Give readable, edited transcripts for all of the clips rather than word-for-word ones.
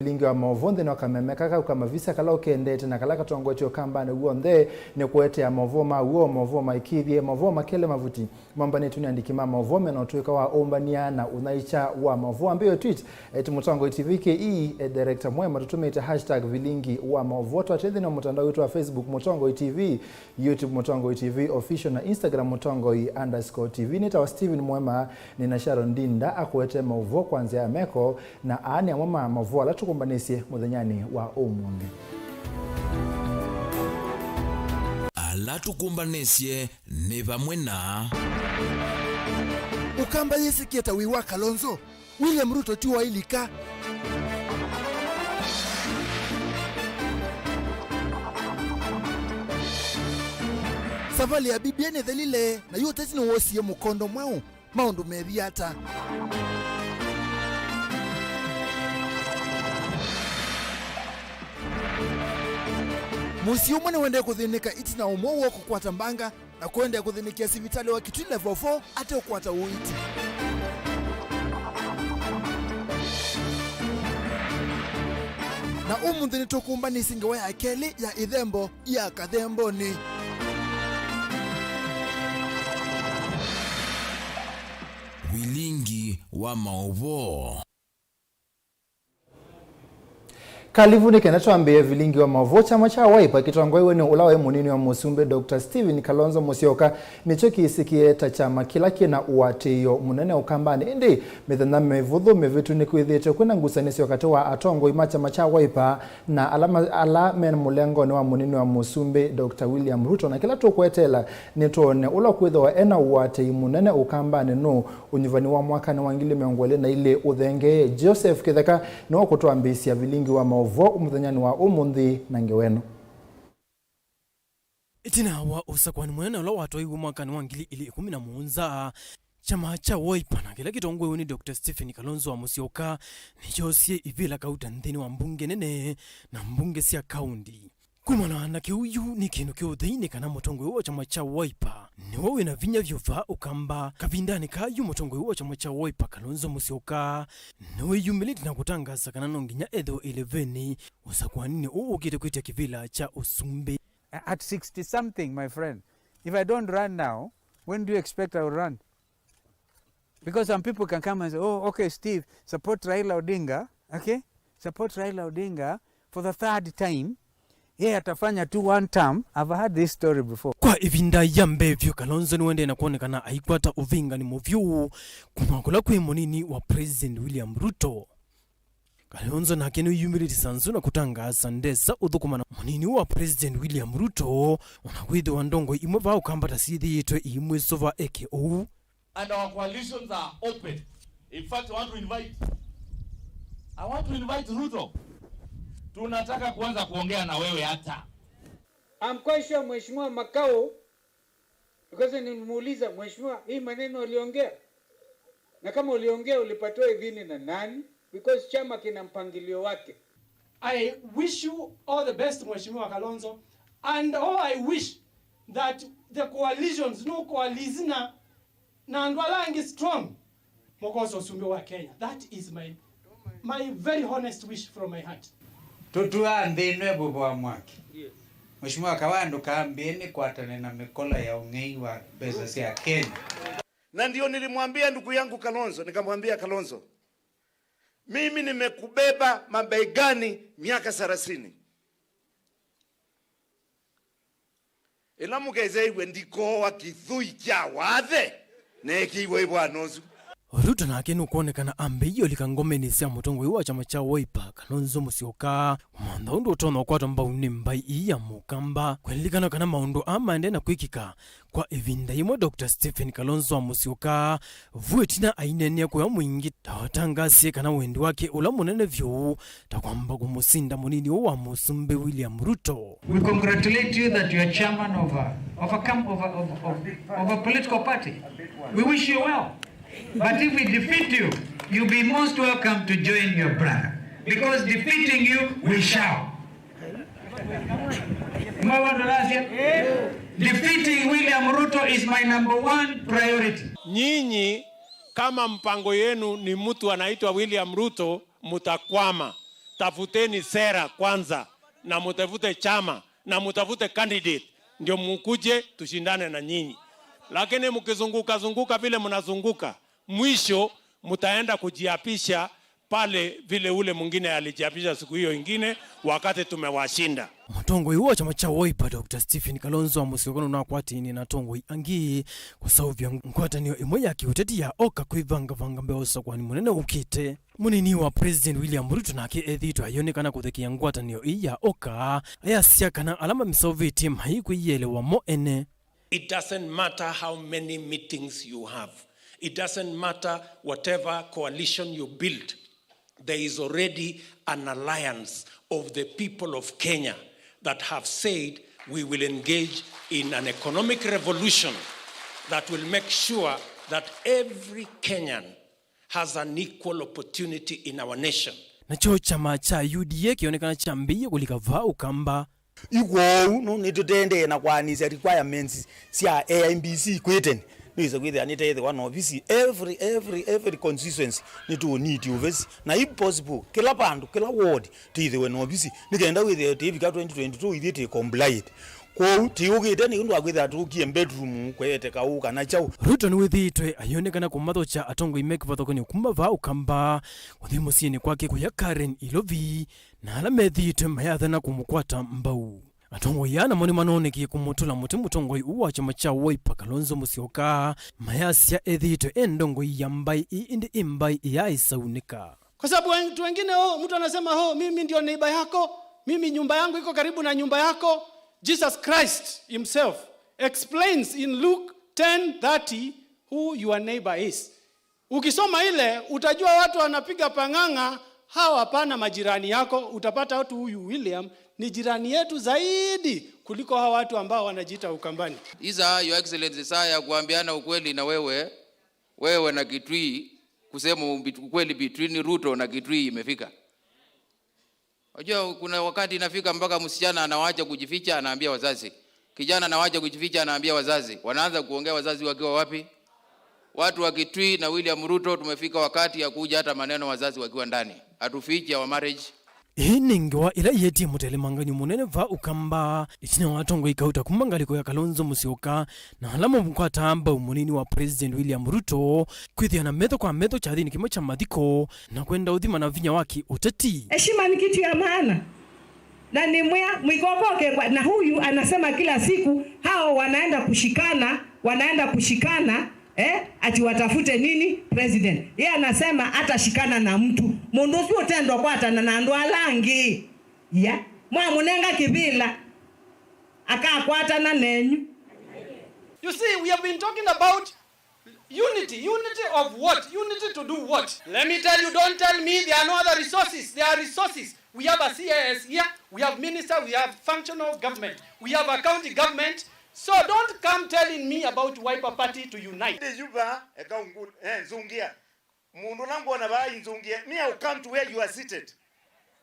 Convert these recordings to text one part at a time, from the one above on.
Vilingi wa Mauvoo no kamemeka kama visa kala okendete na kala katongo tyo kamba ne guonde ne kwete ya Mauvoo ma uo Mauvoo maikithie Mauvoo makele mavuti mambane tuni andikima Mauvoo meno tuika wa ombania na unaicha wa Mauvoo ambayo tweet eti Mutongo TV KE director mwema tutumete #Vilingi wa Mauvoo twatende na mtandao wetu wa Facebook Mutongo TV, YouTube Mutongo TV official na Instagram Mutongo_TV. Nita wa Steven mwema nina Sharon Dinda akwete Mauvoo kwanza ya meko na ani amama Mauvoo ala tukumbanisye muthenyani wa umundi. Ala tukumbanisye ni vamwe na ukamba yesikieta wiwa Kalonzo William Ruto tuwa ilika savali ya bibiene thelile na yote zino wosi mukondo mwao maundu methiata musi umwe ni wende kuthinika itina umo wa kukwata mbanga na kuende kuthinikia sivitali wa Kitui level 4 ate ukwata uiti. Na umuthi nitukumba nisingewe ya keli ya ithembo ya kathembo ni Vilingi wa Mauvoo. Kalivuni kenatuambia Vilingi wa Mauvoo chama cha Wiper kitongoi wene ulawe munini wa Musumbe Dr. Steven Kalonzo Musyoka nicho kiisikieta chama kila kina uateyo munene ukambani indi mithana mevuthu mevitu ni kwithite kwina ngusanisi wakati wa atongo ima chama cha Wiper na ala men mulengo ni wa munini wa Musumbe Dr. William Ruto na kila tukwetela nituone ula kwitho wa ena uateyo munene ukambani no unyivani wa mwaka ni wangili miongole na ile uthenge Joseph Kitheka ni wakutuambisia Vilingi wa Mauvoo umuthanyani wa umundi na ngeweno. Itina wa usakwani mwene ulo watu igu mwaka ni wangili ili 17 chama cha Wiper na kila kitongwe uni Dr. Stephen Kalonzo wa Musyoka ni josie ivila kauta nthini wa mbunge nene na mbunge sia kaundi. Kumana na kiuyu ni kinu kiutheine kana mutongwe wa chama cha Wiper ni wowe na vinya vyuva ukamba kavindani kayu mutongwe wa chama cha Wiper Kalonzo Musyoka niwe yumiliti na kutangaza kana nonginya edho 11 usakwanini ukite kuitia kivila cha Usumbe. At 60 something, my friend, if I don't run now, when do you expect I will run? Because some people can come and say, oh, okay, Steve, support Raila Odinga, okay? Support Raila Odinga for the third time. Atafanya tu one term. I've heard this story before. Kwa ivinda yambevyo Kalonzo ni wende na kuonekana aikwata uvinga ni muvyu kumakula kwe monini wa President William Ruto. Kalonzo na kenu humility sanzu na kutangaza ndesa uthukumana monini wa President William Ruto unakwithe wa ndongo imwe va ukambata sithi yitwe imwe sova AKO. And our coalitions are open. In fact, I want to invite Ruto. Tunataka kuanza kuongea na wewe hata. I'm quite sure Mheshimiwa Makao, because nimuuliza Mheshimiwa hii maneno uliongea. Na kama uliongea ulipatoa idhini na nani? Because chama kina mpangilio wake. I wish you all the best Mheshimiwa Kalonzo, and I wish that the coalitions no coalizina na andwalangi strong mokoso Usumbe wa Kenya. That is my very honest wish from my heart. Tutua ndinwe bobo wa mwaki. Yes. Mheshimiwa Kawandu kaambieni kuatane na mikola ya ungei wa pesa ya Kenya. Na ndio nilimwambia ndugu yangu Kalonzo, nikamwambia Kalonzo, mimi nimekubeba mabegani miaka 30. Ela mugeze iwe ndiko wa Kithui kya wathe neki iwe bwanozu. Ruto na kenu kuonekana ambeyo likangomeni sia mutongwe wa chama cha Wiper Kalonzo Musyoka umanda undu utono kwa tamba unimbai iya mukamba kwelikana kana maundu ama ende na kuikika kwa evinda imo Dr. Stephen Kalonzo wa Musyoka vuetina ainene kwa mwingi tawatangasie kana wendi wake ula munene vyo takwamba kumusinda munini wa Musumbe William Ruto. We congratulate you that you are chairman of a political party. We wish you well. But if we defeat you, you'll be most welcome to join your brother. Because defeating you, we shall. Defeating William Ruto is my #1 priority. Nyinyi kama mpango yenu ni mtu anaitwa William Ruto, mutakwama. tafuteni sera kwanza, na mutafute chama, na mutafute candidate, ndio mukuje tushindane na nyinyi. Lakini mkizunguka vile mnazunguka, mwisho mutaenda kujiapisha pale vile ule mwingine alijiapisha siku hiyo ingine wakati tumewashinda. Mutongoi wa chama cha Wiper Dr. Stephen Kalonzo Musyoka na kwatini na tongoi angi kusavya ngwatanio imwe ya kiuteti ya oka kwivanga mbeosa kwani munene ukite. Munini wa President William Ruto nake ethitwa ayonekana kuthekia ngwatanio ya oka ayasiakana alama misoveti maikuiyelewa mo ene. It doesn't matter how many meetings you have. It doesn't matter whatever coalition you build. There is already an alliance of the people of Kenya that have said we will engage in an economic revolution that will make sure that every Kenyan has an equal opportunity in our nation. Nacho chama cha UDA kionekana chambia kulikava ukamba igwo no nitutende na kwanisa requirements cia AIMBC kweten nizo kwithe anita ethe one office every constituency nitu need office na if possible kila bandu kila ward tithe one office nikenda withe tivika 2022 ithite compliant ko tiugite ni ndu akwithe atukie bedroom kwete kauka na chau. Ruto ni withitwe ayonekana kumathocha atongo imeke vathokoni kumava ukamba uthimusieni kwake kuya Karen Ilovi na ala methitwe mayathana kumukwata mbau. Atongo yana moni manoneki kumutula mutongo uwa chama cha Wiper Kalonzo Musyoka mayasia ethitwe endongo yambai indi imbai ya isaunika. Kwa sababu watu wengine mtu anasema mimi ndio neighbor yako, mimi nyumba yangu iko karibu na nyumba yako. Jesus Christ himself explains in Luke 10:30 who your neighbor is. Ukisoma ile utajua watu wanapiga panganga, hawa hapana majirani yako. Utapata watu huyu William ni jirani yetu zaidi kuliko hawa watu ambao wanajiita Ukambani. Isa your excellency saya kuambiana ukweli na wewe na Kitui, kusema ukweli between Ruto na Kitui imefika. Unajua kuna wakati inafika mpaka msichana anawacha kujificha anaambia wazazi. Kijana anawacha kujificha anaambia wazazi. Wanaanza kuongea wazazi wakiwa wapi? Watu wa Kitui na William Ruto tumefika wakati ya kuja hata maneno wazazi wakiwa ndani. Hatufiche wa marriage. Iningwa ila yeti mutelemanganyo munene va ukamba itina watongo ikauta kumangaliko ya Kalonzo Musyoka na alamo mkwata amba umunini wa President William Ruto kwithia na metho kwa metho cha thini kimo cha mathiko na kwenda uthima na vinya waki uteti. Heshima ni kitu ya maana na ni mwikokoke na huyu anasema kila siku hao wanaenda kushikana ati watafute nini president. Yeye anasema hata shikana na mtu mundu sio tendo kwatana na ndo alangi ya mwamunenga kibila akakwatana nenyu. You see, we have been talking about unity of what? Unity to do what? Let me tell you, don't tell me there are no other resources. There are resources. We have a CAS here, we have minister, we have functional government, we have a county government. So don't come telling me about Wiper Party to unite. Nzungia. Mundu nangu wanabai nzungia. Me, I'll come to where you are seated.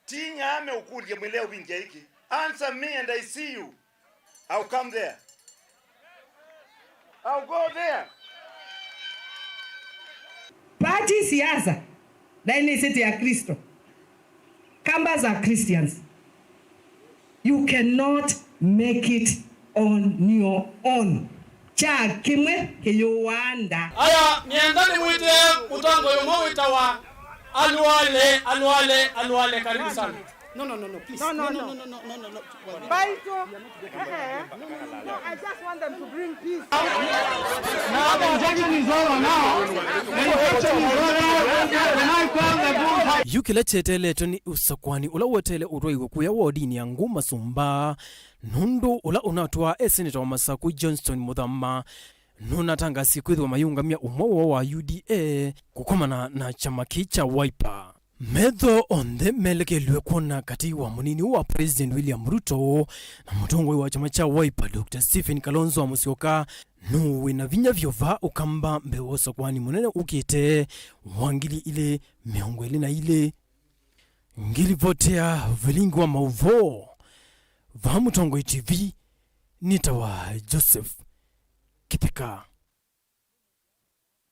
Tinya ame ukulie mwileo binja hiki. Answer me and I see you. I'll come there. I'll go there. Party siasa. Na ni sisi ya Kristo. Kamba za Christians. You cannot make it on your own. Cha kimwe kiyuanda. Aya, niendani mwite mutango yomo itawa aluale karibu sana. No, please. No. Baito. No, I just want them to bring peace. Now the objection is over now. The objection is over. When I call the boom. Yukile chetele toni usakwani ula wotele uroigo kuya wodini ya nguma sumba. Nundu ula unatwa Senator wa Masaku Johnston Muthama nunatanga siku wa mayungamia umowo wa UDA kukomana na chama kicha Wiper. Medho onde melekelwe kuona kati wa munini wa President William Ruto na mutongo wa chama cha Wiper Dr. Stephen Kalonzo Musyoka nuwe na vinya vyova ukamba mbewoso kwani munene ukite wangili ile meongwele na ile ngili votea Vilingi wa Mauvoo Vamutongo TV nitawa Joseph Kipika.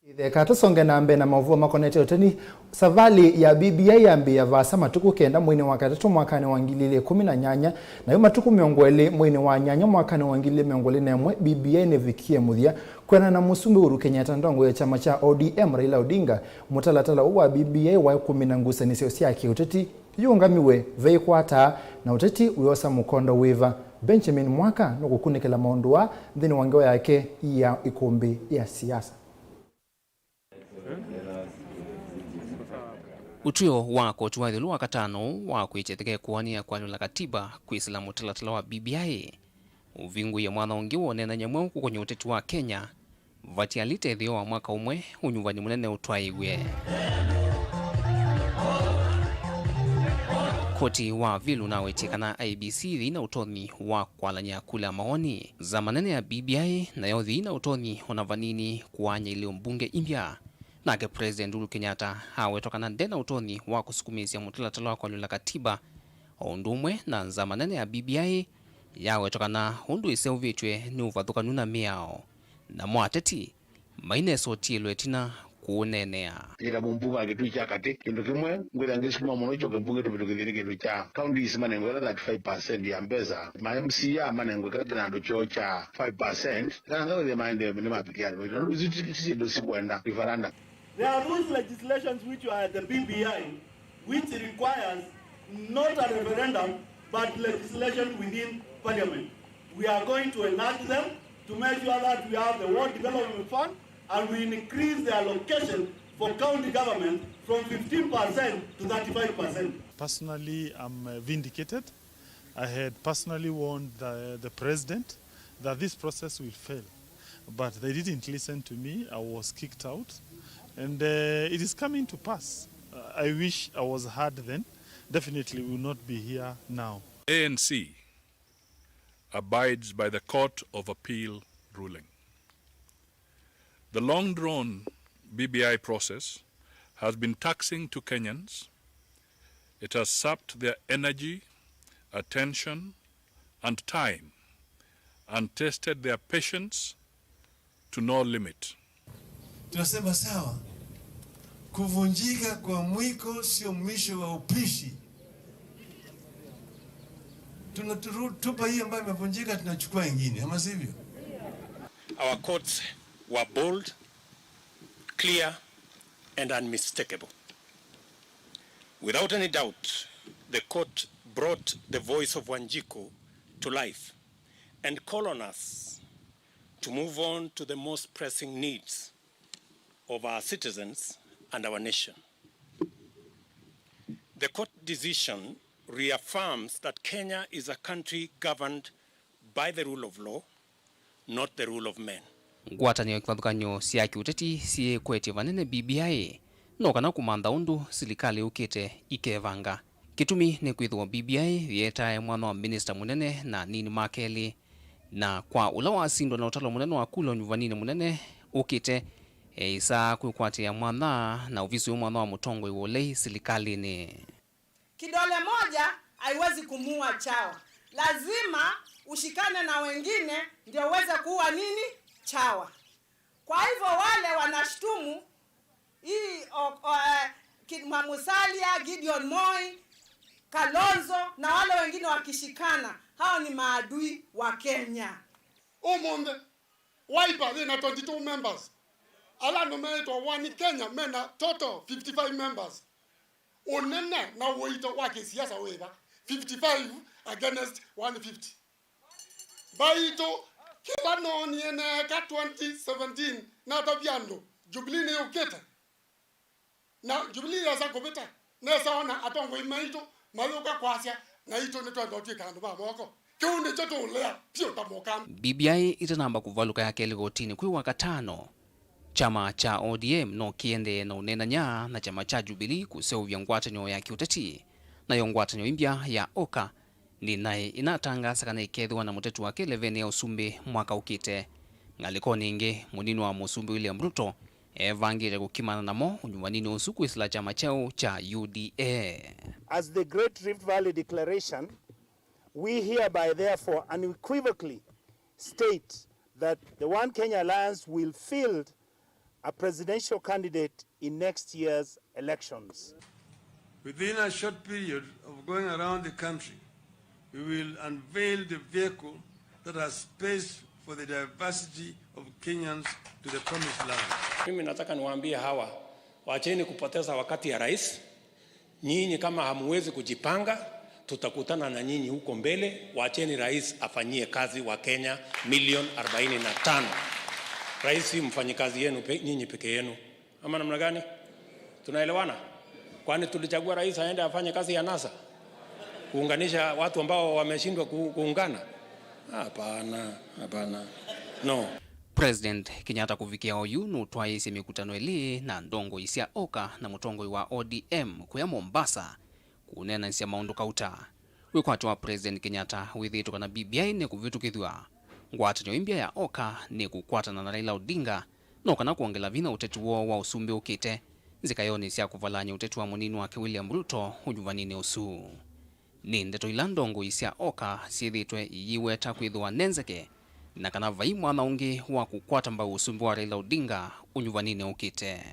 Thekata songe na mbe na Mauvoo makonete uteni savali ya BBI yambi ya vasa matuku kenda mwini wa katatu mwakani wa ngili 18 na yu matuku miongwele mwini wa nyanya mwakani wa ngili miongwele na mwe BBI nevikie muthia kwena na Musumbi Uhuru Kenyatta ndongo ya chama cha ODM Raila Odinga mutalatala uwa BBI wa 10 ngusanisio siaki uteti yungamiwe veikwata na uteti uyosa mukondo wiva Benjamin Mwaka no kukunikela maondua nthini wangewa yake ya ikumbi ya siasa. Utrio wa koti wa thilu wa katano wa kwichetheke kuwania kwa la katiba kwisila mutalatala wa BBI uvingu ya mwana ungi wonena nyamwe kwenye uteti wa Kenya vatialite thio wa mwaka umwe unyuvani munene utwaiwe. Koti wa vilu na wetikana IBC thina utoni wa kwalanya kula maoni za manene ya BBI na yao thina utoni onavanini kuanya ile mbunge impya nake President Uhuru Kenyatta hawetokana ndena utoni wa kusukumizia mutalatala kwa la katiba ondumwe na za manene ya BBI yawetokana hundu iseuvitwe ni uvathuka nuna miao na mwateti maine sotielwe tina kuunenea ira bumbuga gitu cha kati kindu kimwe ngwira ngisuma muno cyo kembuge tubitugithiri kindu cha county isima ngwira that 5% ya mbeza ma MC ya manengo kati ndo cho cha 5% kanga with the mind ni mapikiano ndo sikwenda referendum. There are rules legislations which are the BBI which requires not a referendum but legislation within parliament. We are going to enact them to make sure that we have the World Development Fund and we increase the allocation for county government from 15% to 35%. Personally, I'm vindicated. I had personally warned the president that this process will fail, but they didn't listen to me. I was kicked out, and it is coming to pass. I wish I was heard then. Definitely will not be here now. ANC abides by the Court of Appeal ruling. The long-drawn BBI process has been taxing to Kenyans. It has sapped their energy, attention, and time, and tested their patience to no limit. Tunasema sawa, kuvunjika kwa mwiko sio mwisho wa upishi. Tunatupa hii ambayo imevunjika, tunachukua ingine, ama sivyo? Our courts were bold, clear, and unmistakable. Without any doubt, the court brought the voice of Wanjiku to life and called on us to move on to the most pressing needs of our citizens and our nation. The court decision reaffirms that Kenya is a country governed by the rule of law, not the rule of men. Ngwatanio kivathukanyo siaki uteti sie kweti vanene BBI no kana kumantha undu silikali ukite ikevanga kitumi ni kwithwa BBI yetae mwana wa minister munene na nini makeli na kwa ula wa sindo na utalo munene wa kulo nyuvanini munene ukite isa kukwatia mwana na uvisi mwana wa mutongo iwolei silikali ni kidole moja haiwezi kumua chawa, lazima ushikane na wengine ndio uweze kuwa nini chawa. Kwa hivyo wale wanashtumu hii Musalia, Gideon Moi, Kalonzo na wale wengine wakishikana, hao ni maadui wa Kenya. Umonde Wiper they na 22 members. Ala nominator one Kenya mena total 55 members. Onene na woito wake siasa weba 55 against 150. Baito kila no niene ka 2017 na tabiando Jubilee ne uketa na Jubilee ya sakobeta na saona atongo imaito maluka kwasya na ito ne twandotie kando ba moko kiune choto lea pio tamokam. BBI itanamba kuvaluka yake ligotini kwi wakatano chama cha ODM no kiende na unena nya na chama cha Jubilee kuseuvya ngwatanyo ya kiuteti na yongwatanyo impya ya Oka ni naye inatangasa kana ikethwa na mutetu wake Levene ya Usumbi mwaka ukite ngaliko ningi munini wa Musumbi William Ruto evangire kukimana namo unyumanini usuku isla chama chao cha UDA. As the Great Rift Valley Declaration, we hereby therefore unequivocally state that the One Kenya Alliance will field a presidential candidate in next year's elections. Within a short period of going around the country, we will unveil the vehicle that has space for the diversity of Kenyans to the promised land. Mimi nataka niwaambie hawa, waacheni kupoteza wakati ya rais. Nyinyi kama hamwezi kujipanga, tutakutana na nyinyi huko mbele. Waacheni rais afanyie kazi wa Kenya milioni 45. Rais si mfanyikazi yenu nyinyi peke yenu. Ama namna gani? Tunaelewana? Kwani tulichagua rais aende afanye kazi ya NASA? Kuunganisha watu ambao wameshindwa kuungana? Hapana. No. President Kenyatta kuvikia oyu nutwaye isi mikutano ili na ndongo isia oka na mutongoi wa ODM kuya Mombasa kunena isia maundu kauta. Wikwatu wa President Kenyatta withitu kana BBI ne kuvitukithwa. Ngwatanyo imbia ya oka ni kukwatana na Raila Odinga no kana kuongela vina utetu wa usumbe ukite zikayoni isia kuvalanya utetu wa munini wake William Ruto hujuvanini usu. Ni ndeto ila ndongo isia oka siithitwe iyiweta kwithwa nenzeke na kana vai mwana ungi wa kukwata mbau usumbi wa Raila Odinga unyuvanine ukite.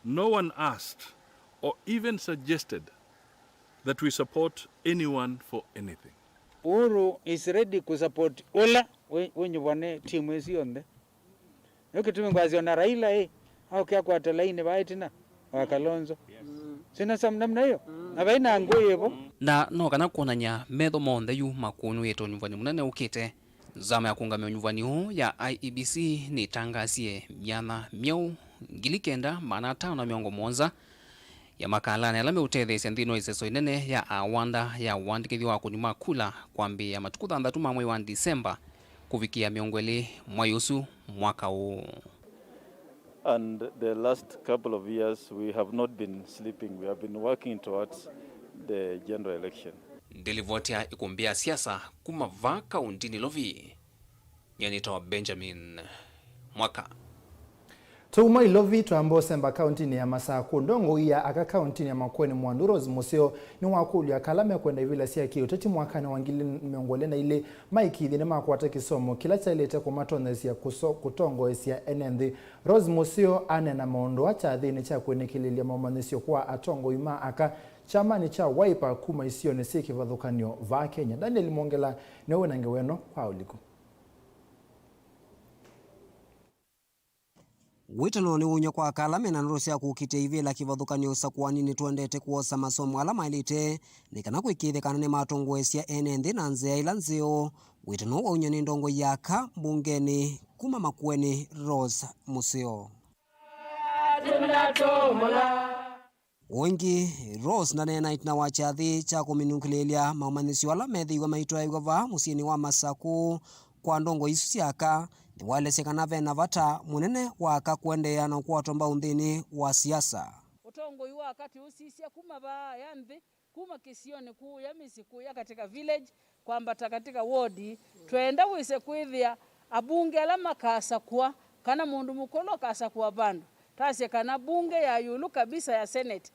No one asked or even suggested that we support anyone for anything. Uhuru is ready to support Ola when you want team is yonde. Yokitu ngwaziona Raila au kia kwa talaini baitina wa Kalonzo. Sina samnamna hiyo. Abaina ngoyebo. Na no kana kuonanya metho monde yu makunu yeto nyuvani munene ukite. Zama ya kuungamia nyuvani huu ya IEBC ni tangazie miana miau gilikenda maana 5 ya makalane alame utethe sendino iseso inene ya awanda ya wandikithio wa kunyuma kula kwambi ya matuku 6 mwezi wa Disemba kuvikia miongweli mwayusu mwaka huu. And the last couple of years we have not been sleeping. We have been working towards the general election. Ndilivotia ikumbia siasa kumava kauntini lovi. Nyanita Benjamin Mwaka. Tuma ilovi tuambo semba county ni ya Masaku ndongo iya aka county ni ya Makueni Mwanduros museo ni wakulu ya kalame kwenda vile siya kiyo teti mwakani wangili miongole na ile maiki dhine makwata kisomo kila cha ilete kumatone siya kutongo siya NND Rose museo ane na maondo wacha dhine cha kwenye kilili ya mamanisio kwa atongo ima aka chamani cha waipa kuma isio nesiki vadhukanyo va Kenya. Daniel Mongela newe nangeweno pauliko. Witano ni unyo kwa kalame na nrosi ya kukite hivi la kivadhukanyo sakuwani ni tuendete kuosa masomo alama ilite ni kana kuikithe kana ni matongo esia NND na nzea ilanzeo. Witano wa unyo ni ndongo yaka mbungeni kuma Makueni Rose museo. Wengi Rose na nena itina wachathi cha kuminukilelia maumanisio ala methi wa maitwa igova musieni wa Masaku kwa ndongo isu siaka ni wale sekana vena vata munene waka kuendea na kuwatomba undhini wa siasa. Utongo iwa wakati usisia kuma ba yambi kuma kisioni kuu ya misiku ya katika village kwamba katika wodi tuenda wise kuithia abunge alama kasa kwa kana mundu mukolo kasa kwa bandu tase kana bunge ya yulu kabisa ya Senate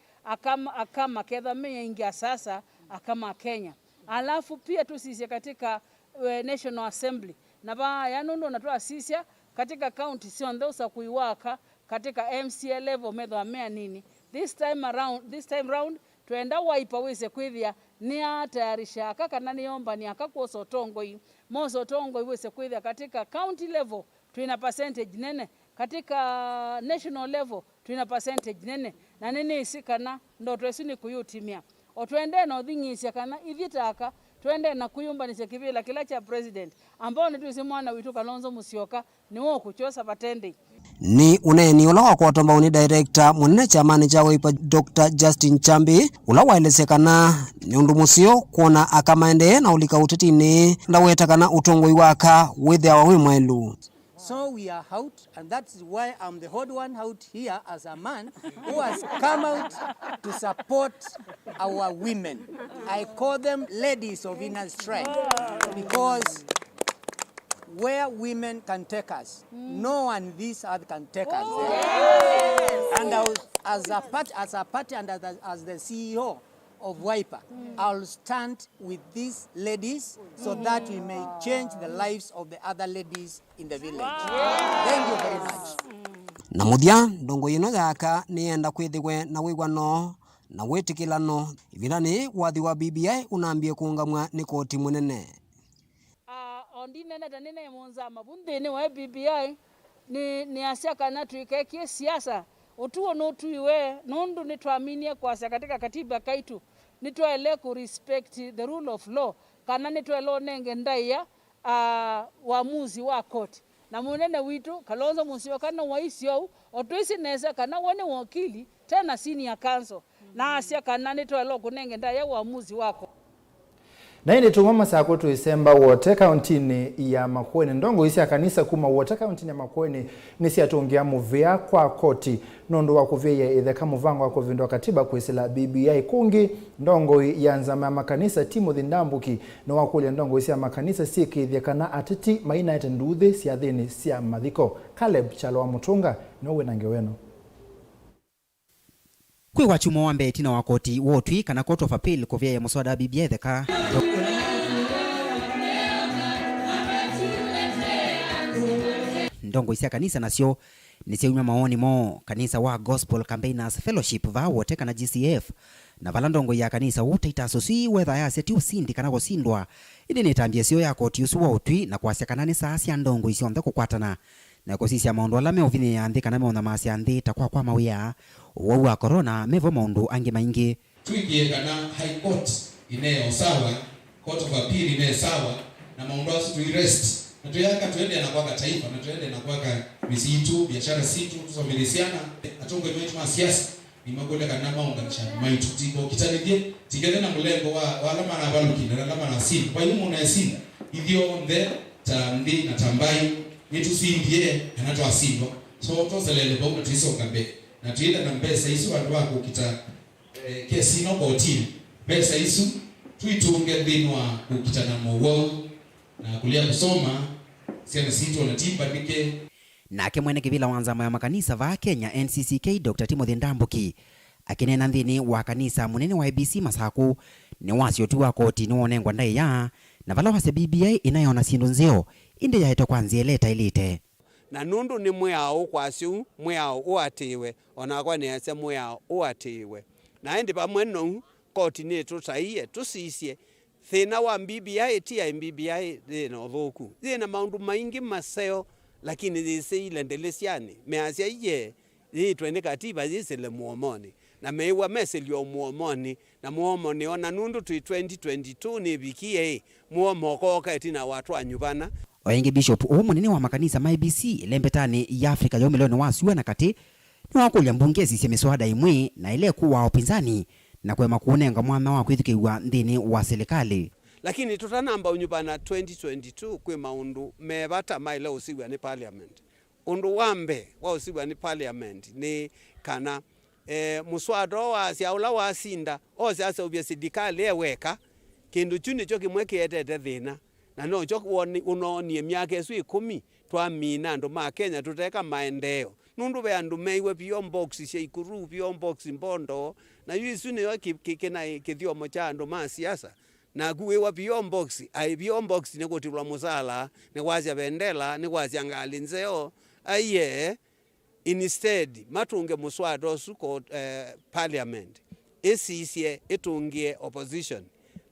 akama kedha mengi sasa akama Kenya. Alafu pia tusisi katika National Assembly na ba yanundo natoa sisia katika county sio ndosa kuiwaka katika MCA level medho amea nini this time round tuenda waipa wise kwithia ni atayarisha kaka na niomba ni akakoso tongo hii moso tongo wise kwithia katika county level tuina percentage nene katika national level tuina percentage nene na nene isikana ndo twesini kuyutimia otwende na udhingisya kana ivitaka twende na kuyumba ni sekivila kila cha president ambao ni tusimwana witu Kalonzo Musyoka ni wo kuchosa patende ni uneni ula wa kuwatomba uni director munene chamani cha waipa Dr. Justin Chambi ula waelesekana ni undu musio kuona akamaende na ulika utitini na wetakana utongo iwaka withe wa wimwelu. So we are out, and that's why I'm the odd one out here as a man who has come out to support our women. I call them ladies of inner strength because where women can take us, no one this earth can take us. Yes. And as a party and as the CEO of Wiper, I'll stand with these ladies so that we may change the lives of the other ladies in the village. Thank you very much. na muthia ndongo ino yaka nienda kwithigwe na wigwano na witikilano ivirani wathi wa BBI unambie kuungamwa ni koti munene. Ondi nene tanene monza mabundeni wa BBI ni asia kana tuikekie siasa otuo no tuiwe nundu nitwaminie kwa katika katiba kaitu nitwele ku respect the rule of law kana nitwele nenge ndaiya waamuzi wa koti na munene witu Kalonzo Musyoka kana waisio otwisi neza kana wone wakili tena senior counsel na asia kana nitwele kunenge ndaiya waamuzi wako. Na ini tumama sako tuisemba wote kauntini ya Makueni ndongo isi ya kanisa kuma wote kauntini ya Makueni nisi atungia muvia kwa koti nondo wa kuvia idheka muvango wa kuvindwa katiba kuisila BBI kungi ndongo ya nzama ya makanisa Timothy Ndambuki na wakulia ndongo isi ya makanisa siki idhekana atiti maina ete nduthi siya dhini siya madhiko. Caleb Chalowa Mutunga nowe nangeweno. Kwi wachumo wa mbeti na wakoti wotwi kana court of appeal kuvia ya muswada BBI theka ndongo isia kanisa nasio nisiumia maoni mo kanisa wa Gospel Campaigners Fellowship va wote kana GCF na vala ndongo ya kanisa wote itasosi wetha ya seti usindi kana gosindwa ili nitambia sio ya koti usu wa utwi na kuasia kanani saa sia ndongo isio ndhe kukwatana na kusisia maundu alame uvini ya andhi kana meona maasi andhi takwa kwa mawia wa corona mevo maundu angi maingi tuikie kana high court ineo sawa court of appeal ineo sawa na maundu asu tuirest na tuyaka tuende na kwaka taifa na tuende na kwaka misitu biashara situ tusomilisiana atongo yetu ma siasa ni magole kana maunga chana maitu tiko kitanidie tigene na mulengo wa alama na baluki na alama na simu kwa hiyo muna yasinda hivyo nde tamdi na tambai yetu simbie anatoa simba so tozelele bauka tuisonga mbele na tuenda na mbesa isu watu wako kita kesi no koti mbesa isu tuitunge dhinwa kukitana Mauvoo na kulia kusoma siana situ na timba nike nake mwene kivila wanzama ya makanisa va Kenya NCCK Dr. Timothy Ndambuki akinena nthini wa kanisa munene wa ABC Masaku ni wasio tu wa koti ni wonengwa ndai ya na vala wase BBI inayona sindu nzeo inde ya eto kwanzi eleta ilite na nundu ni mweao kwasiu mweao uatiwe onakwa ni ase mweao uatiwe na endi pamwe no koti ni tutaiye tusisie thina wa BBI tia BBI thina thoku thina maundu maingi maseo lakini thisi ilendelesiani measia iye twende katiba zisile muomoni na meiwa meselio muomoni na muomoni ona nundu tu 2022 ni bikie muomoko katina watu anyubana oingi bishop o munene wa makanisa MIBC lembetani ya Afrika yo milioni wasiwa na kati ni wakulia mbungezi cia miswada imwe na ile kuwa upinzani na kwema kuunenga mwana wa kwithikiwa ndini wa serikali lakini tutanamba unyubana 2022 kwe maundu mebata maile usigwa ni parliament undu wambe wa usigwa ni parliament ni kana muswado wa siaula wa sinda o sasa ubya sidikali eweka kindu chuni cho kimwe kietete thina na no cho unonie miaka esu 10 twamina ndo ma Kenya tuteka maendeo nundu be andu meiwe bio box cia ikuru bio box mbondo na yisu ne kikena kithiomo cha ndo ma siasa na kuwewa bio box ai bio box ne kutilwa musala ne kwazia bendela ne kwazia ngali nzeo aye instead matunge muswado suko parliament esisie etungie opposition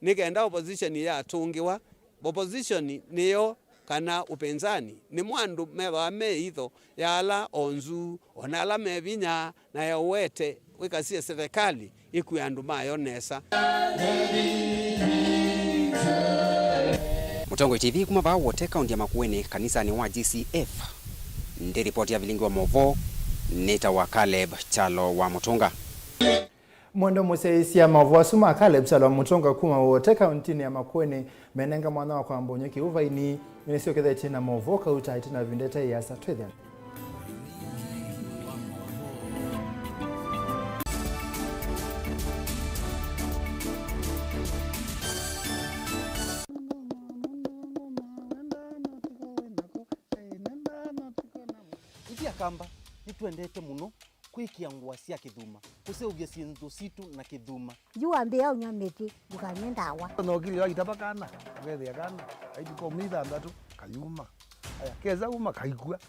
nikenda opposition ya tungiwa opposition niyo kana upenzani ni mwandu meba meitho yala onzu onala mebinya na yawete wikasie serikali ikuyandu mayo nesa Mutongo TV kuma ba wote kaunti ya Makueni kanisa ni wa GCF ndi ripoti ya Vilingi wa Mauvoo neta wa Caleb Chalowa Mutunga Mwendo museisi ya Mauvoo asuma Caleb Chalowa Mutunga kuma wote kauntini ya Makueni menenga mwana wa kwa mbonyoki uva ini minisio kethe china Mauvoo kauta itina vindeta ya satwethian kamba nitwendete muno kwikia ngwa cia kithuma kuseuvia sinto situ na kithuma jua mbia unyamiti bukanye ndawa no kili wa kitabakana wethe kana aiti komida ndatu kayuma aya keza uma kaikua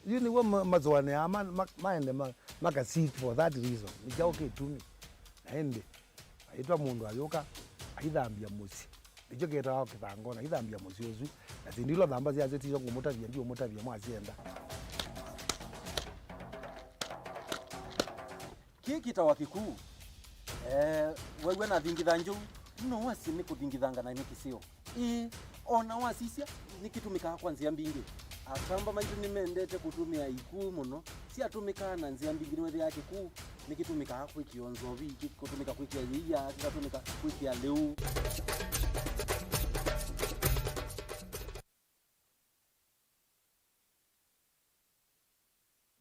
You know what mazwane ama maende maka seat for that reason. Nijaoke tumi. Naende. Aitwa mundu ayoka aithambia musi. Nijo geta wao kitangona aithambia musi ozu. Na sindilo dhamba zia zeti zongo motavia ndio motavia mwazienda. Kiki tawa kikuu. Wewe na thingitha njuu. No wasi ni kuthingithanga na nikisio. Ona wasisia nikitumika kwanzia mbingi. Akamba maitu nimendete kutumia ikuu muno. Si atumika na nzia mbingi wewe yake kuu. Nikitumika kwikionzo viki kutumika kwikia yia kikatumika kwikia leo.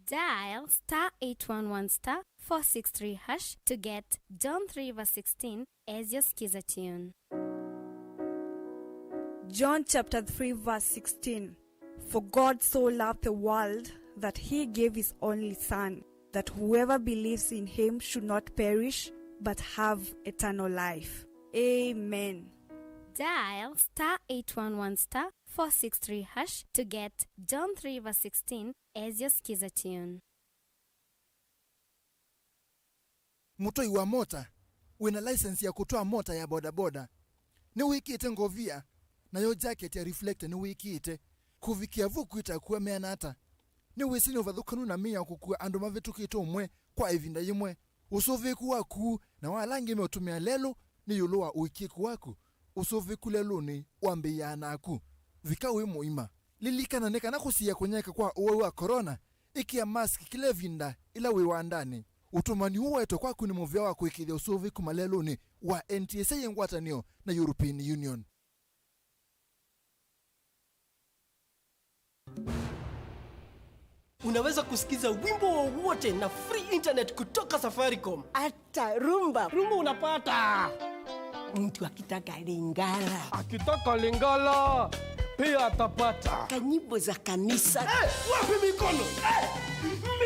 Dial *811*463# to get John 3:16 as your skiza tune. John chapter 3 verse 16. For God so loved the world that he gave his only Son, that whoever believes in him should not perish, but have eternal life. Amen. Dial *811*463# to get John 3:16 as your skiza tune. Mutoi wa mota wina license ya kutoa mota ya bodaboda ni wiki ite ngovia na yo jacket ya reflector ni wiki ite kuvikia vuku itakuwa meanata ni wisi ni uvathukanu na mia kukua andu mavitu kito umwe kwa ivinda yimwe usoviku waku na walangi meotumia lelo ni yuluwa uikiku waku usoviku lelo ni wambi ya anaku vika uimu ima lilikana neka na kusiya kunyeka kwa uwe wa corona ikia mask kile vinda ila wiwa ndani utumani huwa eto kwa kuni muvya wa kuikidhi usoviku malelo ni wa NTSA yengwatanio na European Union. Unaweza kusikiza wimbo wowote na free internet kutoka Safaricom. Hata rumba unapata. Mtu akitaka Lingala. Akitaka Lingala pia atapata. Kanyimbo za kanisa. Wapi mikono?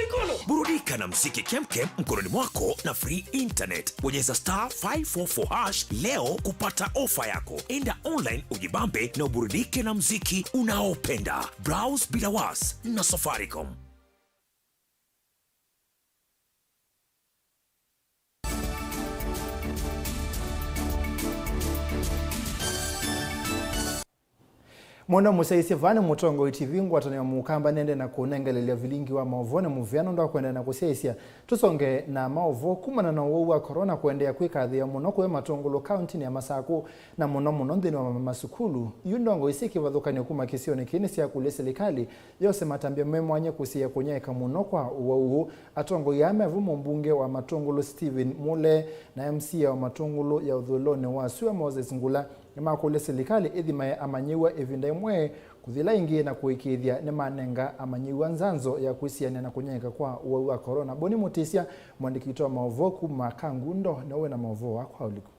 Mikono. Burudika na mziki kemkem mkononi mwako na free internet. Bonyeza *544# leo kupata ofa yako. Enda online ujibambe na uburudike na mziki unaopenda. Browse bila was na Safaricom. Mwana musaisi vane mutongo itivingu watania mukamba nende na kunengelelea Vilingi wa Mauvoo na muvyano ndo kwenda na kusaisia tusonge na Mauvoo kumana na uwu wa corona kuendea kwikadhi ya muno kwe Matungulu county ni ya Masaku na muno ndini wa masukulu yundongo isiki vadhukani kuma kisioni kinisi ya kule serikali yose matambia memwanye kusia kunyeka muno kwa uwu atongo yame avumu mbunge wa Matungulu Steven Mule na MC wa Matungulu ya udhulone wa Suwa Moses Ngula Nima kule serikali idhima amanyiwa evinda imwe kuthila ingi na kuikithia ni manenga amanyiwa nzanzo ya kuisiana na kunyeka kwa uwe wa corona. Boni Mutisia mwandikitoa Mauvoo kuma Kangundo na uwe na Mauvoo wako uliku.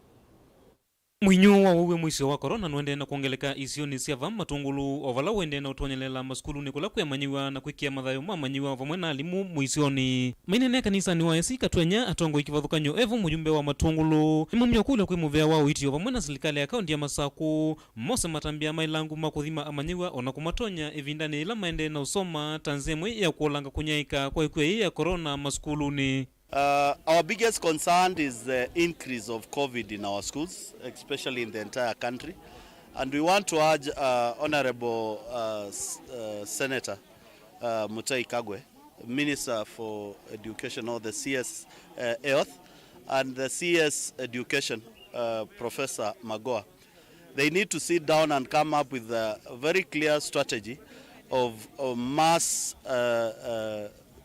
Mwinyo wa uwe mwisho wa corona nuende na kuongeleka isioni siava Matungulu ovala wende na utonyelela maskulu nikula kuyamanyiwa na kuikia madhayo mamanyiwa vamwe na alimu mwisioni. Mainene kanisa ni waesi katwenya atongo ikivadhukanyo evu mujumbe wa Matungulu imumyo kule kwe muvea wao itiyo vamwe na serikali ya kaundi ya Masaku mose matambia mailangu makuthima amanyiwa ona kumatonya evindani ila maende na usoma tanzemwe ya kuolanga kunyaika kwa ikwe ya corona maskuluni. Our biggest concern is the increase of COVID in our schools, especially in the entire country. And we want to urge Honorable Senator Mutai Kagwe, Minister for Education or the CS Health, and the CS Education, Professor Magoa. They need to sit down and come up with a very clear strategy of mass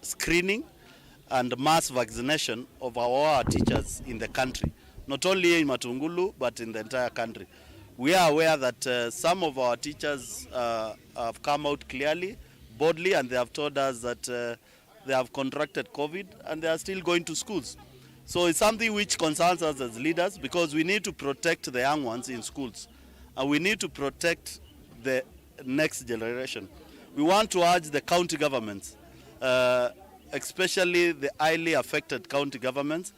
screening and mass vaccination of our teachers in the country, not only in Matungulu but in the entire country. We are aware that some of our teachers have come out clearly, boldly, and they have told us that they have contracted COVID and they are still going to schools. So it's something which concerns us as leaders because we need to protect the young ones in schools and we need to protect the next generation. We want to urge the county governments, especially the highly affected county governments,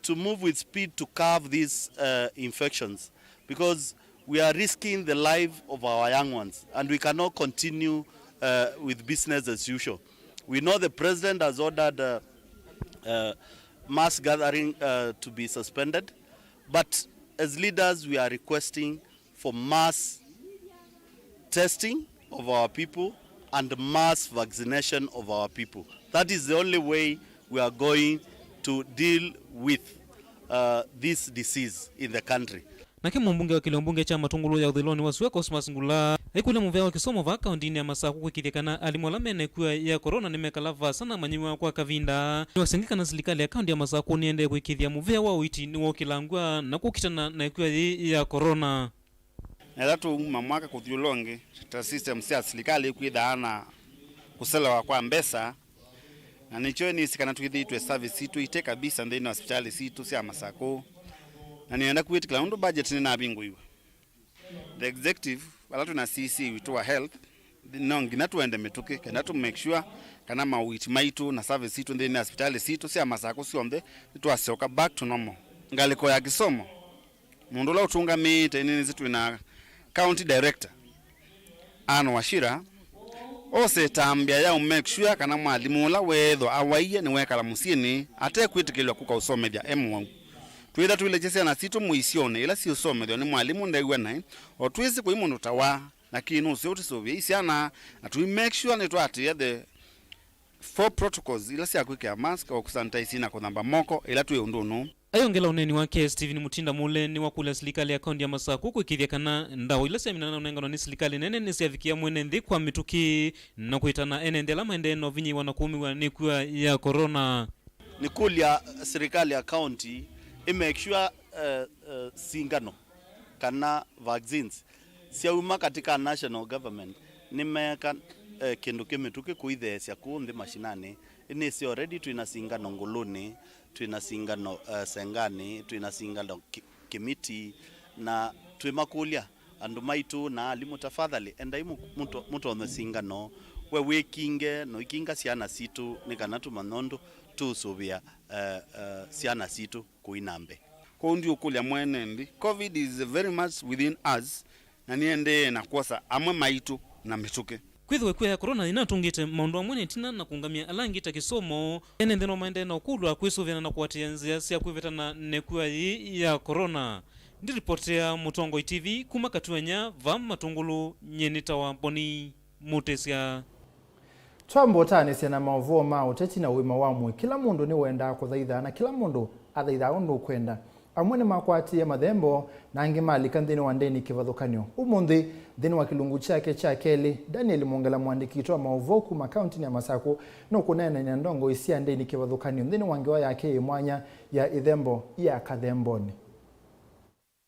to move with speed to curb these infections because we are risking the life of our young ones and we cannot continue with business as usual. We know the president has ordered mass gathering to be suspended, but as leaders we are requesting for mass testing of our people and mass vaccination of our people. That is the only way we are going to deal with this disease in the country. Nake mbunge wa kilombunge cha matungulu ya udhiloni wa Sueka Cosmas Ngula ikule muvea wa kisomo va kaundini ya Masaku kwikithikana alimwalamene kuwa ya corona nimekalava sana manyiwa kwa kavinda wasengika na serikali ya kaunti ya Masaku niende kwikithia muvea wa uiti ni wokilangwa na kukitana na kuwa ya corona. Elatu mamwaka kuthiulonge ta system sia serikali kuidhaana kuselewa kwa mbesa na nicho ni sikana tuithitwe service itu ite kabisa ndeni hospitali situ sia Masaku na nienda kuitikila ndo budget ni na binguiwa. The executive alatu na CC witu wa health nongi na tuende metuke kana to make sure kana mawiti maitu na service situ ndeni hospitali situ sia Masaku siombe tuasoka back to normal. Ngaliko ya kisomo mundu la utunga mite nini zitu na county director ano washira ose tambia ya make sure kana mwalimu la wetho awaiye ni wekala musini ate kwitikilwa kuka usome dia M1 twitha twilechesea na situ muisione ila si usome dia ni mwalimu ndaiwe nae o twisi kwa imundu tawa lakini usio tisovye isiana na tu make sure ni twatia the 4 protocols ila si akwike mask au kusanitize na kunamba moko ila tuwe undunu. Ayongela uneni wake Steven Mutinda mule ni wakula serikali ya kaunti ya Masaku kwikithikana ndao ila semina na unengano ni serikali nene ni siafikia mwene ndi kwa mituki na kuitana enende la maendeno vinyi wanakumiwa ni kuwa ya corona. Ni kulia serikali ya county make sure singano kana vaccines siauma katika national government nimeka kindu kimituki kuithesya kundi mashinani ini si already tuina singano Nguluni, tuina singano Sengani, tuina singano Kimiti na tuimakulia andu maitu na alimu tafadhali enda imu muto ono singano we wikinge no ikinga siana situ nikanatu manondo tusubia siana situ kuinambe kundi ukulia mwenendi COVID is very much within us na niende na kosa amwe maitu na mituke kwithwe kwa corona inatungite maundu amwene tina na kungamia alangita kisomo ene ndeno maendeno kulwa kwisuvena na kuatianzia sia kwivetana nekuwa ya corona. Ndiripotea Mutongo TV kuma Katuenya va matungulu nyenita wa Boni Mutesia. Twambotani sena Mauvoo ma uteti na wima wamwe kila mundu ni wenda kuthaitha na kila mundu athaitha undu kwenda amwene makwati ya madhembo na angimalika nthini wa ndeni kivathukanio umunthi nthini wa kilungu chake cha keli Daniel Mongela mwandikitwa Mauvoo kuma kaunti ya Masaku no kunene na ndongo isia ndeni kivathukanio nthini wa ngewa yake mwanya ya ithembo ya kathemboni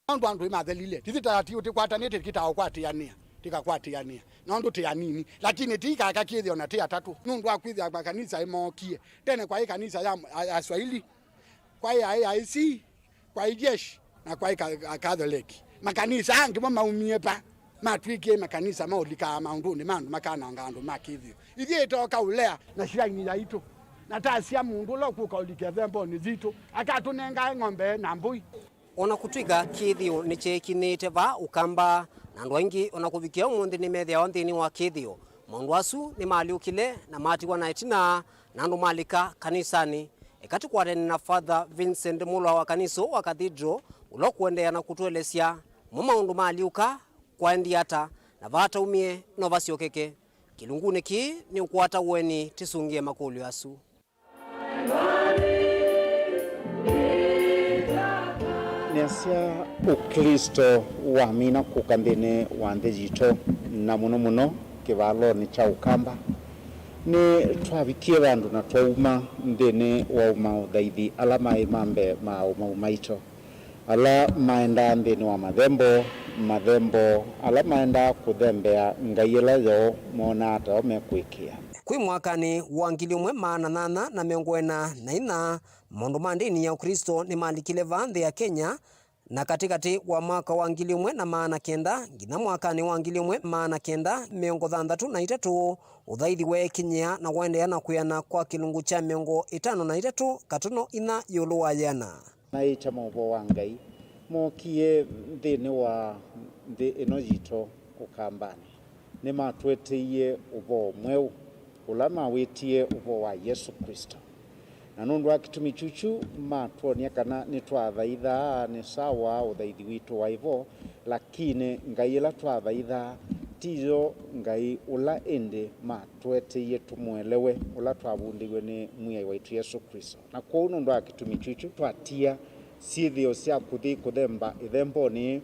andu imathelile tithitati utikwatanite kitaokwatiania tikakwatiania nondo tianini lakini tika kakithio na tia tatu nundu akwithia makanisa imokie tene kwa kanisa ya Swahili kwa ya IC kwa jeshi na kwa Catholic makanisa angi maumie pa matwike makanisa maulika maunduni mandu makana ngando makithio ithie toka ulea na shiraini ya ito na tasia mundu lo kukaulika thembo ni zito akatunenga ng'ombe na mbui ona kutwiga kithio ni chekinite va ukamba na andu aingi ona kuvikia umuthi ni methia wa nthini wa kithio mundu asu ni maliukile na matiwa na itina na andu malika kanisani ekati kwareni na Father Vincent Mulwa wa kaniso wa cathedral ulokuendea na kutuelesya maundu maliuka kwa ndiata na vata umie no vasiokeke kilunguni ki ni ukwata weni tisungie makulu asu Niasia ukristo wa mina kukambene wa ndejito na muno kivalo ni cha ukamba ni twavikie vandu na twauma ndene wa umaudhaithi ala maimambe maumaito ala maenda ndene wa madhembo ala maenda kuthembea ngaiyela yo mona ata omekwikia kwi mwakani wa 1844 maundu ma ndini ya Ukristo ni malikile vandhi ya Kenya na katikati wa mwaka wa 1900 ngina mwakani wa 1963 uthaithi wekinyia na wendea na kuyana kwa kilungu cha 53 katono ina yulu wa yana naita Mauvoo wa Ngai mokie thini wa ino yito ukambani ni matwetiie uvo mweu ulama wetie uvo wa Yesu Kristo na nundu akitumi chuchu matuonia kana ni twathaitha ni sawa uthaithi witu wa ivo lakini ngai ila twathaitha tizo ngai ula ende matweteye tumwelewe ula twabundiwe ni mwia waitu Yesu Kristo na kwa nundu akitumi chuchu twatia sithio cia kuthi kuthemba ithemboni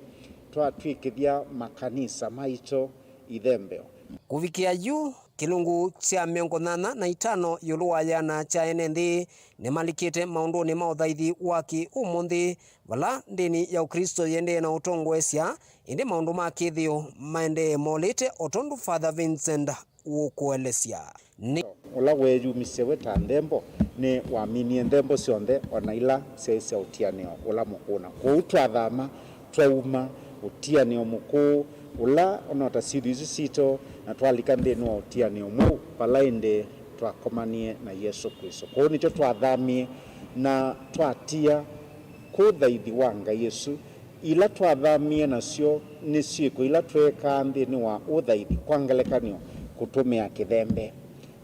twatwikithia makanisa maito ithembeo kuvikia juu kilungu cha 85 yulu wa yana cha enendi ni malikite maunduni mauthaithi waki umunthi vala ndini ya Ukristo yende na utongwesya indi maundu ma kithio maende molite otondu Father Vincent ukuelesya ni ula weyumise weta ndembo ni waminie ndembo cionthe ona ila cia utianio ula mukuna kuutwathama twauma utianio mukuu ula onota sithizi sito na twalika ndeni wa utianio mu palainde twakomanie na Yesu Kristo kwa nicho twathamie na twatia kuthaithi wa Ngai Yesu ila twathamie nacio ni ciiko ila tweka ndeni wa uthaithi kwa ngelekanio kutumia kithembe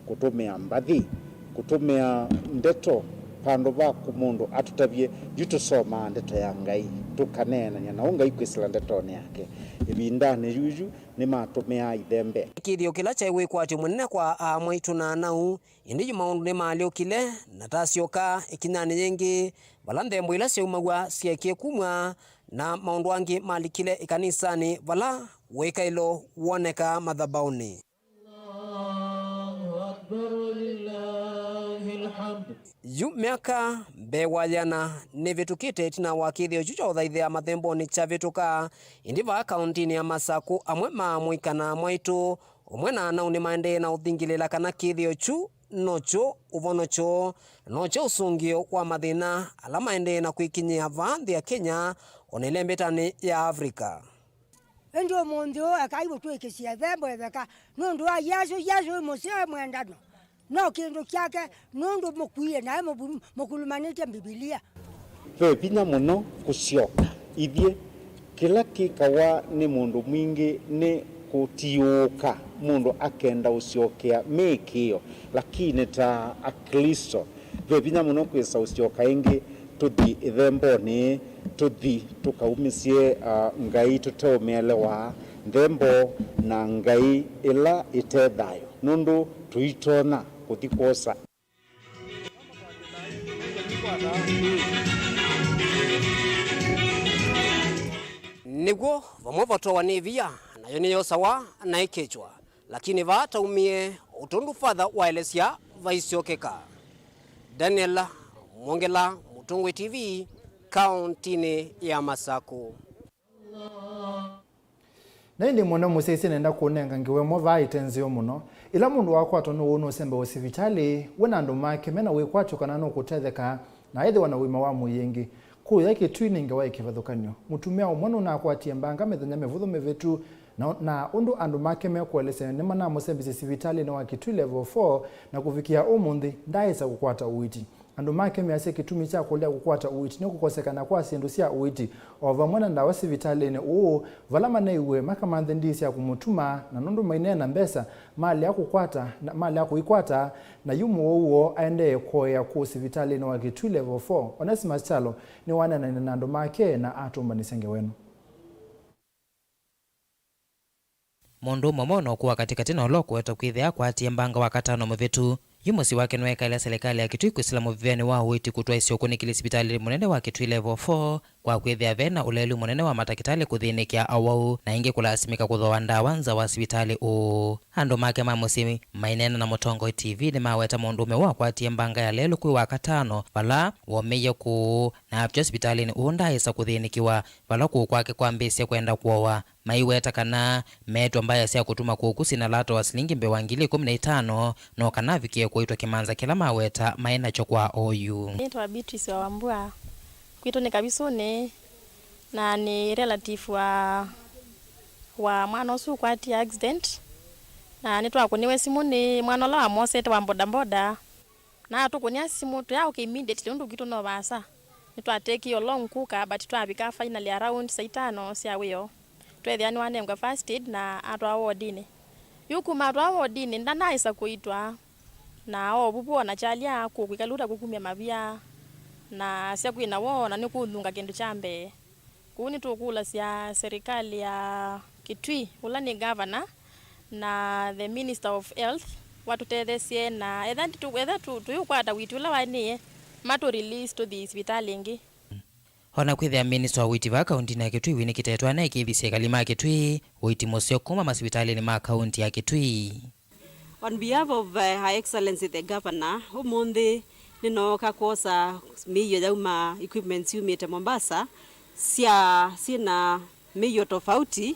kutumia mbathi kutumia ndeto pandu vaku mundu atutavie jutusoma ndeto ya Ngai tukanena na Ngai kwisila ndetone yake ibindane juju ni matumia ithembe kithio kila chaiwe kwati munene kwa amwitu na nau indi maundu ni malio kile na tasioka ikinyani yengi vala ndembo ila ciaumagwa ciakie kumwa na maundu angi malikile ikanisani vala wekailo woneka madhabauni. Yu miaka bewayana ni vitukite tina wakithio chucha uthaithia mathemboni cha vituka indiva kauntini ya Masaku amwe mamwikana mwaitu umwe na nauni maende na uthingilila kana kithio chu nocho uvonocho nocho usungio wa mathina ala maende na kwikinyia vanthi ya Kenya onelembetani ya Afrika ndio mundio akaibu twikisia thembo etheka nundu wa Yesu musia mwendano no kindu kyake nundu mukuie naye mukulumanite Biblia vinya muno kucioka ithie kila kikawa ni mundu mwingi ni kutiuka mundu akenda uciokea mekio lakini ta akristo vinya muno kwisa ucioka ingi tuthi ithemboni tuthi tukaumisie Ngai tutomeelewa thembo na Ngai ila itethayo nundu tuitona kuthikosa niguo vamwe vatoa ni via nayo niyo sawa na ikechwa lakini vataumie utondu Father waelesya vaisiokeka. Daniel Mwongela, Mutungwe TV, kauntini ya Masaku. Na ndi mwana musese nenda kuonenga ngiwe mova itenzio muno ila mundu wakwato no uno sembe osivitali wena ndo make mena we kwacho kana no kutetheka na ethe wana wima wa muyengi ku yake training wa ikivathukanio mutumia umwana na akwatia mbanga methenya mevutho mevetu na undu andu make mekwelese ni mana musembe sivitali na wakitu level 4 na kufikia umundi ndaisa kukwata uiti andu make mease kitumi cha kulia kukwata uiti ni kukosekana kwa sindu cia uiti ova mwana ndawa sivitali ne valama na iwe makamanthe ndisi ya kumutuma na nundu maine na mbesa mali ya kukwata na mali ya kuikwata na yumu uo aende koya ku sivitali na wakitu level 4 Onesimus Chalo ni wana na andu make na atumba nisenge wenu mundu momono kuwa katikati na oloko eto kwithia kwatie mbanga wa katano muvitu yumusi wake nweka ila serikali ya Kitui kusilamu viveni wa uiti kutwa isioko nikili sipitali munene wa Kitui level 4 kwa kwithia vena ulelu munene wa matakitali kuthinikia awau na ingi kulasimika kuthoa ndawa nza wa sipitali andu make mamusimi mainena na Mutongo TV ni maweta mundume wa kwatie mbanga ya lelu kwi wa katano vala womeyo ku na apcho sipitali ni ndaisa kuthinikiwa vala ku kwake kwambisia kwenda kuowa maiweta kana meto mbaya sia kutuma kukusi na lato wa silingi mbewangili 15 no kana vikie kuitwa kimanza kila maweta maina chokwa oyu. Naitwa Beatrice wa Wambua. Kuito ni kabisone na ni relative wa mwana usu kwa ati accident. Na nitwa kuniwe simu ni mwana la mose wa boda boda. Na tukunia simu tu yao immediately undu kitu no basa. Nitwa take your long kuka but twabika finally around 5 sia wiyo. Twethia ni wane mga first aid na atwa wodini. Yuku matwa wodini ndanaisa kuitwa na obubu wanachalia kukwikaluta kukumia mabia na sia kwina wona ni kuthunga kindu chambe kuni tukula sia serikali ya Kitui ula ni governor na the minister of health watutethesie na etha tukwata witu ula wani mato release to the hospital ingi Hona kwithia minister wa witi wa kaunti ya Kitui wini kitetwa na ikithisia kalima ya Kitui witi musio kuma masibitali ni ma kaunti ya Kitui. On behalf of Her Excellency the Governor, umundi ninoka kosa miyo yauma equipment yumite Mombasa sina miyo tofauti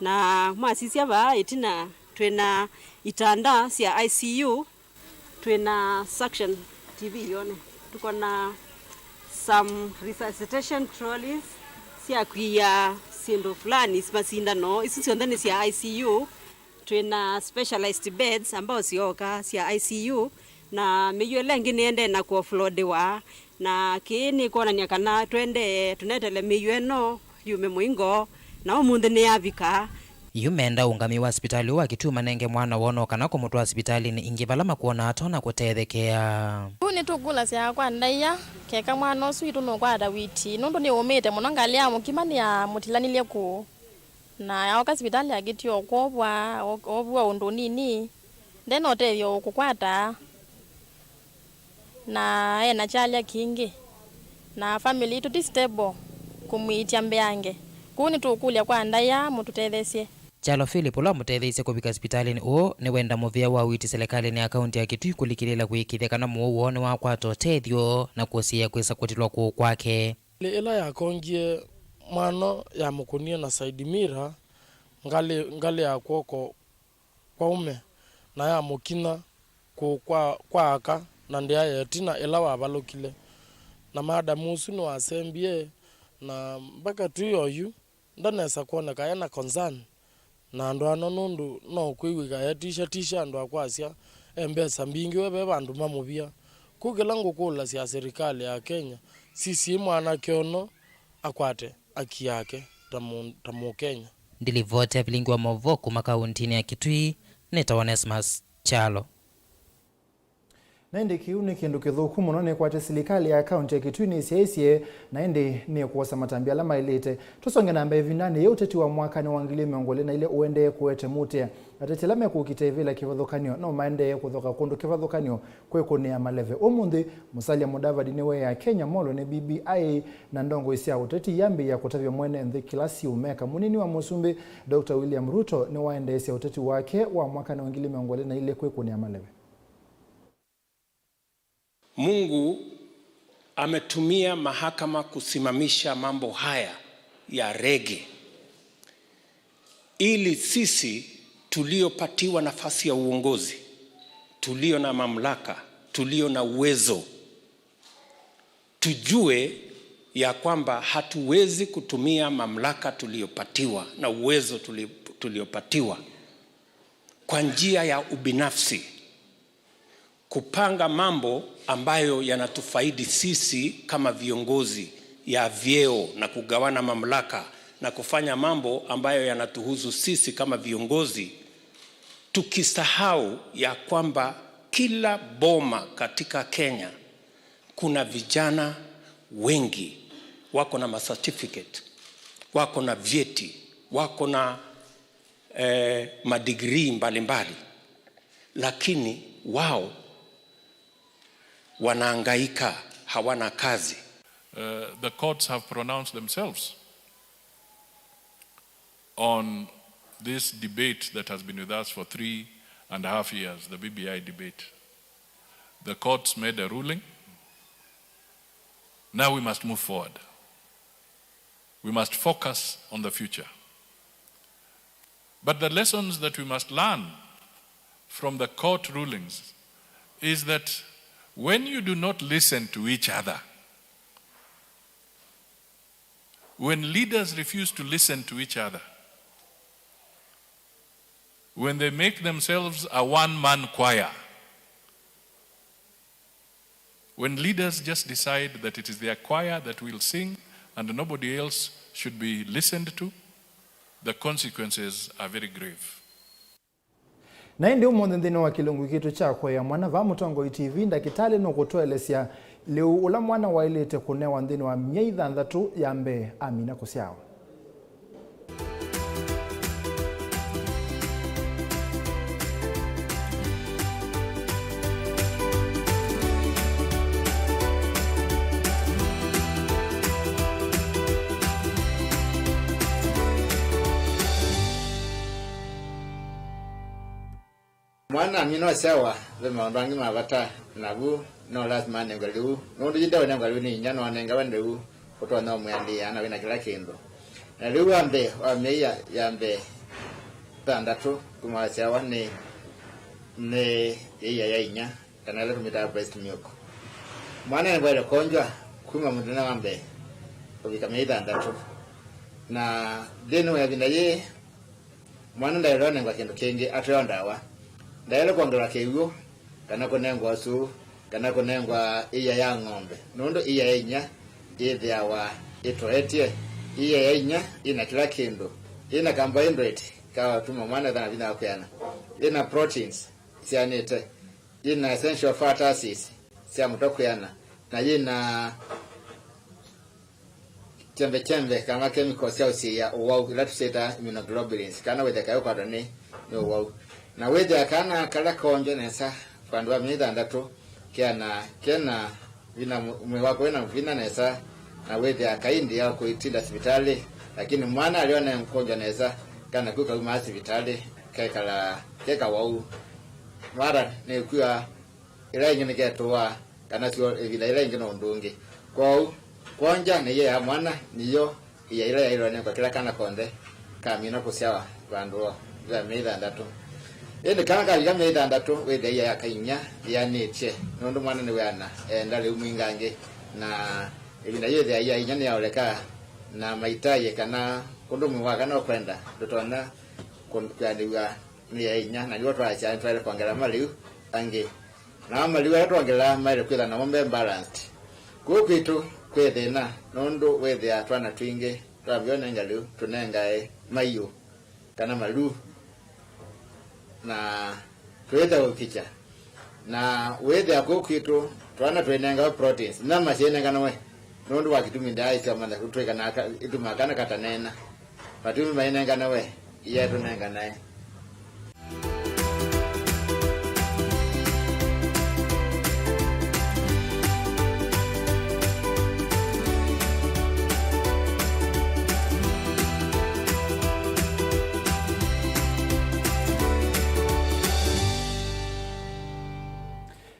na mwasisia ba itina twena itanda sia ICU twena suction TV yone tuko na some resuscitation trolleys sia kuya sindo fulani simasinda no isi ndani sia ICU twena specialized beds ambao sioka sia ICU na miyo lengi niende na ku offloadiwa na kini kona nyakana twende tunetele miyo eno yume muingo na umunde ni avika Yumenda ungami wa hospitali wa Kitui manenge mwana wono kanako mutu wa hospitali ni ingibalama kuona atona kutethekea. Kuni tukula sia kwa ndaya keka mwana osu no kwa dawiti nondo ni umite muno ngalia mukimani ya mutilanile ku na ya hospitali ya Kitui obwa undu nini ndeno tevyo kukwata na ena chalia kingi na family to stable kumwitia mbeange kuni tukulia kwa ndaya mututethesie Chalo Philip ula mutetheise kubika hospitalini uo ni wenda muvia wa witi serikali ni akaunti ya Kitui kulikilila kuikithia kana muo ni wakwa totethio na kuosia kwisa kutilwa kuu kwake. Ila ya kongie mano ya mukunia na saidi mira ngali ya kwoko kwa ume na ya mukina kwa aka na ndia yetina ila wabalokile na maada musu no asembie na mpaka tu yoyu ndanesa kuona kaya na concern na ndo anonundu no kwiwiga ya tisha ndo akwasia embesa mbingi webe bandu mamubia kugela ngukula sia serikali ya Kenya sisi mwana kiono akwate aki yake tamu Kenya. Ndilivote Vilingi wa Mauvoo kuma kaunti ya Kitui neta Onesmus Chalo. Naende kiuni kindu kithuku muno ni kwate serikali ya kaunti ya Kitui ni siesie naende ni kuosa matambia lama ilete tusonge namba evinani ye uteti wa mwaka ni wangili miongole na ile uende kuete mutia atetelame kukitevila kivadhukanio no maende kuthoka kundu kivadhukanio kwekuni ya maleve umundi musalia Mudavadi niwe ya Kenya molo ni BBI na ndongo isia uteti yambi ya kutavya mwene nthi kilasi umeka munini wa Musumbi Dr. William Ruto ni waende isia uteti wake wa mwaka ni wangili miongole na ile kwekuni ya maleve. Mungu ametumia mahakama kusimamisha mambo haya ya rege ili sisi tuliopatiwa nafasi ya uongozi, tulio na mamlaka, tulio na uwezo, tujue ya kwamba hatuwezi kutumia mamlaka tuliopatiwa na uwezo tuliopatiwa kwa njia ya ubinafsi kupanga mambo ambayo yanatufaidi sisi kama viongozi ya vyeo na kugawana mamlaka na kufanya mambo ambayo yanatuhusu sisi kama viongozi, tukisahau ya kwamba kila boma katika Kenya kuna vijana wengi wako na certificate, wako na vyeti, wako na madigrii mbalimbali, lakini wao wanaangaika, hawana kazi. The courts have pronounced themselves on this debate that has been with us for 3.5 years, the BBI debate. The courts made a ruling. Now we must move forward. We must focus on the future. But the lessons that we must learn from the court rulings is that when you do not listen to each other, when leaders refuse to listen to each other, when they make themselves a one-man choir, when leaders just decide that it is their choir that will sing and nobody else should be listened to, the consequences are very grave. Na ndi umonde ndino wa kilungu kitu chako ya mwana va mutongo TV ndakitali no kutoelesya leo ula mwana wailete kunewa ndino wa myeitha ndatu yambe Amina Kusiao. Mwana Amina Kusiao we mawangi mavata nagu no lazima nengalu no ndinda nengalu ni nyano anenga wandu kutoa no mwandi ana wina kila kindu na leo ambe ameya yambe tandatu kumasiawa ne ya inya kana leo tumita breast milk mwana ni bwana konjwa kuma mudana ambe ubikamida tandatu na deno ya binaye mwana ndairo nenga kindu kingi atondawa ndaile kwangala keyo kana konengwa su kana konengwa iya ya ng'ombe nondo iya yenya ithiawa itoetie iya yenya ina kila kindu ina carbohydrate kawa tuma mwana thana bina kuyana ina proteins sianete ina essential fatty acids sia mutokuyana na ina chembe kama chemicals ya uwau ila tuseta immunoglobulins kana wethe kayo kwa doni no uwau na wethe kana kala konje nesa pandu wa mita ndatu kena vina mwewako wena vina nesa na wethe akaindi ya kuitinda hospitali lakini mwana aliona mkonjwa nesa kana kuka uma hospitali keka wau mara ni kuwa ila ingine ketuwa kana sio vile ila ingine undungi kwao kwanja ni ya mwana niyo ya ila kwa kila kana konde Amina Kusiao bandu ya mita ndatu ende kana ya mita ndatu wethe ya kainya ya niche nondo mwana ni wana ndale umwingange na ibina yethe ya inya ya oleka na maitaye kana kundumu wa kana kwenda dotona kwaniwa ni ya inya na yoto acha twale kwangela maliu ange na maliu ya twangela mali kwela na mombe balanced kwitu kwethena nondo wethe atwana twinge twabiona ngaliu tunengae mayu kana malu na twetha ukicha na wethe akokwitu twana twenenga proteins na machene kana we nondo wakitumi ndai kama na kutweka na ituma kana katanena patumi mainenga na we iya tunenga naye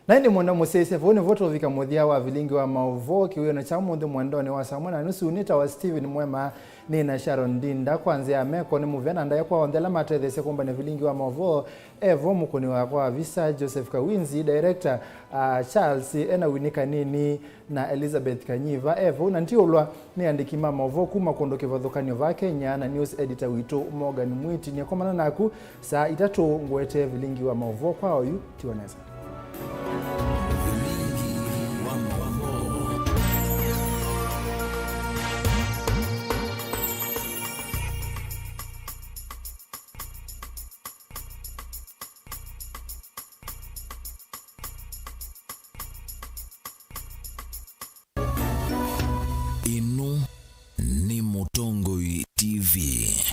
Na ndi mwanda musese vone voto vika muthia wa Vilingi wa Mauvoo kiwe na cha mundu mwandone wa samwana na nusu unita wa Steven Mwema ni na Sharon Dinda kwanza ameko ni muvena ndaye kwa ondela matethese kumba ne Vilingi wa Mauvoo evo mukuni wa kwa visa Joseph Kawinzi director Charles ena winika nini na Elizabeth Kanyiva evo na ntiolwa ni andikima Mauvoo kuma kondoke vadhokanyo va Kenya na news editor wito Morgan Mwiti ni komana naku saa itatu ngwete Vilingi wa Mauvoo kwa oyu tioneza Inu ni Mutongo TV.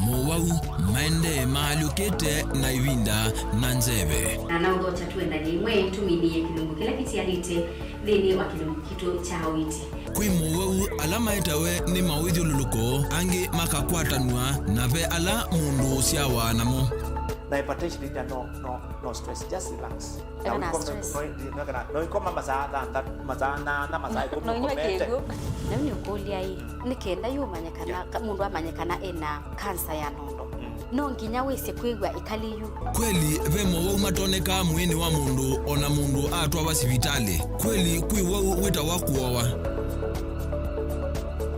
Mowau maende maalukete na iwinda na nzebe na naudo chatuenda nyimwe tuminie kilungu kila kitialite thini wa kilungu kitu cha witi kwi mowau alama itawe ni mawithio luluko angi makakwatanwa na ve ala mundu usiawa namo na hypertension ita no stress, just relax. No ikoma mazada na mazai no nyekego na ni ukolia hii nikenda yumanyekana mundu amanyekana ena cancer ya nondo no nginya wese kwigwa ikaliyu kweli ve mowau matoneka mwini wa mundu ona mundu atwa wa sivitali kweli kwi wau wita wakuowa